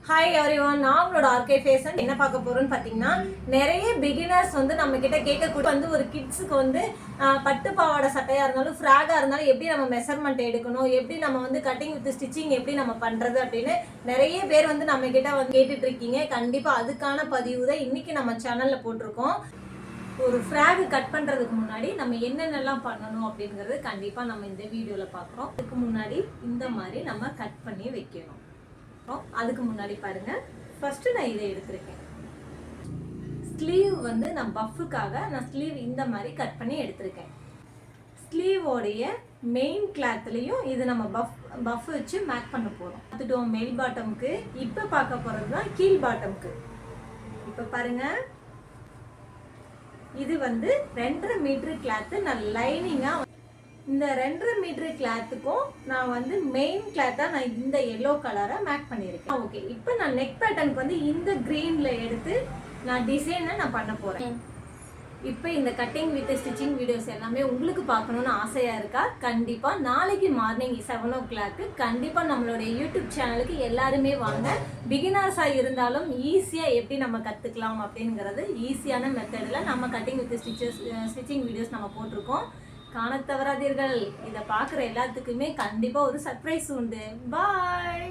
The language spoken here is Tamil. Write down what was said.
ஹாய் எவ்ரிவன், நான் உங்களோட ஆர்கே ஃபேஷன். என்ன பார்க்க போறோம்னு பார்த்தீங்கன்னா, நிறைய பிகினர்ஸ் வந்து நம்ம கிட்ட கேட்கக்கூடிய வந்து ஒரு கிட்ஸுக்கு வந்து பட்டு பாவாடை சட்டையா இருந்தாலும் ஃப்ராகா இருந்தாலும் எப்படி நம்ம மெஷர்மெண்ட் எடுக்கணும், எப்படி நம்ம வந்து கட்டிங் வித் ஸ்டிச்சிங் எப்படி நம்ம பண்றது அப்படின்னு நிறைய பேர் வந்து நம்ம கிட்ட வந்து கேட்டுட்டு இருக்கீங்க. கண்டிப்பா அதுக்கான பதிவு தான் இன்னைக்கு நம்ம சேனல்ல போட்டிருக்கோம். ஒரு ஃப்ராக் கட் பண்ணுறதுக்கு முன்னாடி நம்ம என்னென்னலாம் பண்ணணும் அப்படிங்கிறது கண்டிப்பாக நம்ம இந்த வீடியோவில் பார்க்குறோம். அதுக்கு முன்னாடி இந்த மாதிரி நம்ம கட் பண்ணி வைக்கணும். அதுக்கு முன்னாடி பாருங்க, ஃபர்ஸ்ட் நான் இதை எடுத்திருக்கேன். ஸ்லீவ் வந்து நான் பஃபுக்காக நான் ஸ்லீவ் இந்த மாதிரி கட் பண்ணி எடுத்திருக்கேன். ஸ்லீவோடைய மெயின் கிளாத்லையும் இது நம்ம பஃப் வச்சு மேக் பண்ண போகிறோம். பார்த்துட்டோம் மேல் பாட்டமுக்கு. இப்போ பார்க்க போகிறது தான் கீழ் பாட்டமுக்கு. இப்போ பாருங்க, இது வந்து 2.5 மீட்டர் கிளாத்து நான் லைனிங்காக இந்த 2.5 மீட்டர் கிளாத்துக்கும் நான் வந்து மெயின் கிளாத்தா நான் இந்த எல்லோ கலரை மேக் பண்ணியிருக்கேன். ஓகே, இப்போ நான் நெக் பேட்டர்னுக்கு வந்து இந்த கிரீன்ல எடுத்து நான் டிசைனை நான் பண்ண போறேன். இப்போ இந்த கட்டிங் வித் ஸ்டிச்சிங் வீடியோஸ் எல்லாமே உங்களுக்கு பார்க்கணும்னு ஆசையா இருக்கா? கண்டிப்பா நாளைக்கு மார்னிங் 7 o'clock கண்டிப்பா நம்மளுடைய யூடியூப் சேனலுக்கு எல்லாருமே வாங்க. பிகினர்ஸா இருந்தாலும் ஈஸியா எப்படி நம்ம கத்துக்கலாம் அப்படிங்கிறது ஈஸியான மெத்தடில் நம்ம கட்டிங் வித் ஸ்டிச்சிங் வீடியோஸ் நம்ம போட்டிருக்கோம். காண தவறாதீர்கள். இதை பார்க்குற எல்லாத்துக்குமே கண்டிப்பாக ஒரு சர்ப்ரைஸ் உண்டு. பாய்.